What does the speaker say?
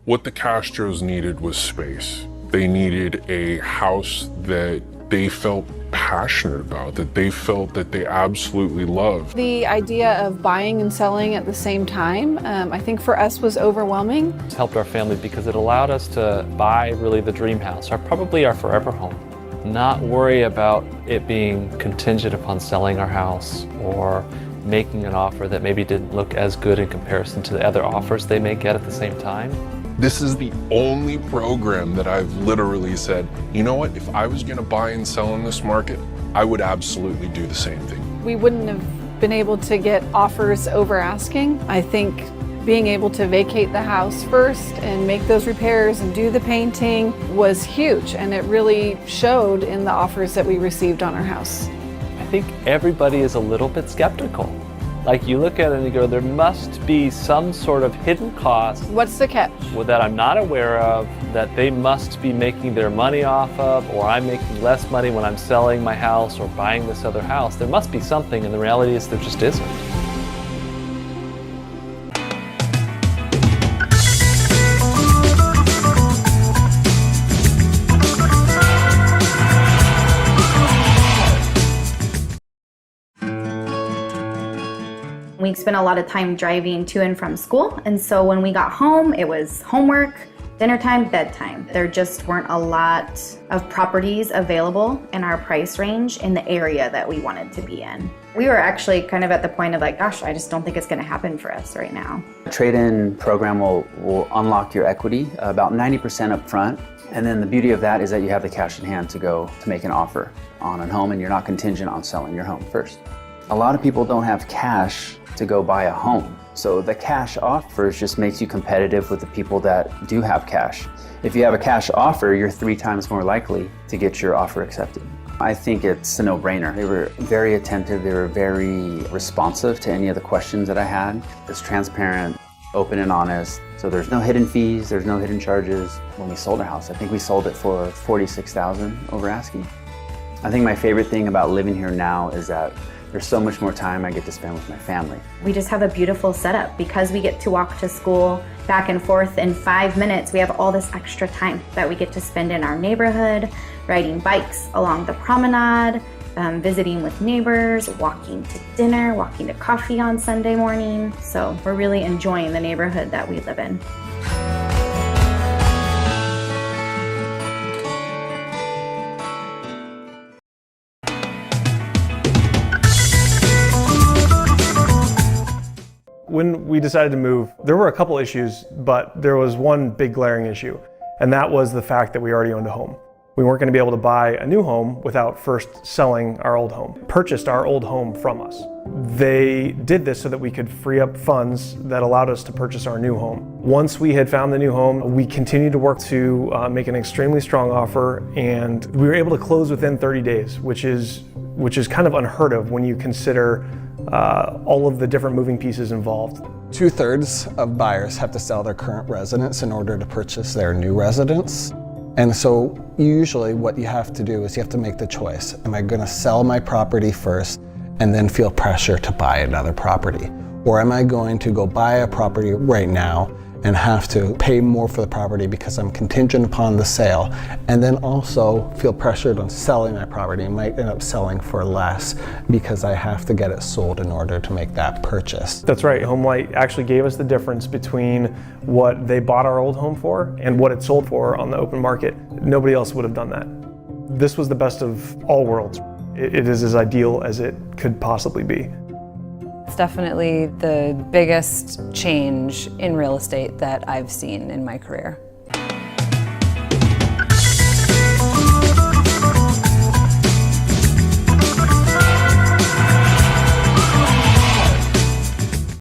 What the Castros needed was space. They needed a house that they felt passionate about, that they felt that they absolutely loved. The idea of buying and selling at the same time, I think for us was overwhelming. It's helped our family because it allowed us to buy really the dream house, or probably our forever home. Not worry about it being contingent upon selling our house or making an offer that maybe didn't look as good in comparison to the other offers they may get at the same time. This is the only program that I've literally said, you know what, if I was gonna buy and sell in this market, I would absolutely do the same thing. We wouldn't have been able to get offers over asking. I think being able to vacate the house first and make those repairs and do the painting was huge, and it really showed in the offers that we received on our house. I think everybody is a little bit skeptical. Like, you look at it and you go, there must be some sort of hidden cost. What's the catch? That I'm not aware of, that they must be making their money off of, or I'm making less money when I'm selling my house or buying this other house. There must be something, and the reality is there just isn't. We spent a lot of time driving to and from school, and so when we got home, it was homework, dinner time, bedtime. There just weren't a lot of properties available in our price range in the area that we wanted to be in. We were actually kind of at the point of like, gosh, I just don't think it's going to happen for us right now. The trade-in program will unlock your equity about 90% up front. And then the beauty of that is that you have the cash in hand to go to make an offer on a home, and you're not contingent on selling your home first. A lot of people don't have cash to go buy a home. So the cash offers just makes you competitive with the people that do have cash. If you have a cash offer, you're 3 times more likely to get your offer accepted. I think it's a no-brainer. They were very attentive, they were very responsive to any of the questions that I had. It's transparent, open and honest. So there's no hidden fees, there's no hidden charges. When we sold our house, I think we sold it for $46,000 over asking. I think my favorite thing about living here now is that there's so much more time I get to spend with my family. We just have a beautiful setup because we get to walk to school back and forth in 5 minutes. We have all this extra time that we get to spend in our neighborhood, riding bikes along the promenade, visiting with neighbors, walking to dinner, walking to coffee on Sunday morning. So we're really enjoying the neighborhood that we live in. When we decided to move, there were a couple issues, but there was one big glaring issue, and that was the fact that we already owned a home. We weren't going to be able to buy a new home without first selling our old home, purchased our old home from us. They did this so that we could free up funds that allowed us to purchase our new home. Once we had found the new home, we continued to work to make an extremely strong offer, and we were able to close within 30 days, which is kind of unheard of when you consider all of the different moving pieces involved. 2/3 of buyers have to sell their current residence in order to purchase their new residence. And so usually what you have to do is you have to make the choice. Am I going to sell my property first and then feel pressure to buy another property? Or am I going to go buy a property right now and have to pay more for the property because I'm contingent upon the sale, and then also feel pressured on selling my property and might end up selling for less because I have to get it sold in order to make that purchase. That's right. HomeLight actually gave us the difference between what they bought our old home for and what it sold for on the open market. Nobody else would have done that. This was the best of all worlds. It is as ideal as it could possibly be. It's definitely the biggest change in real estate that I've seen in my career.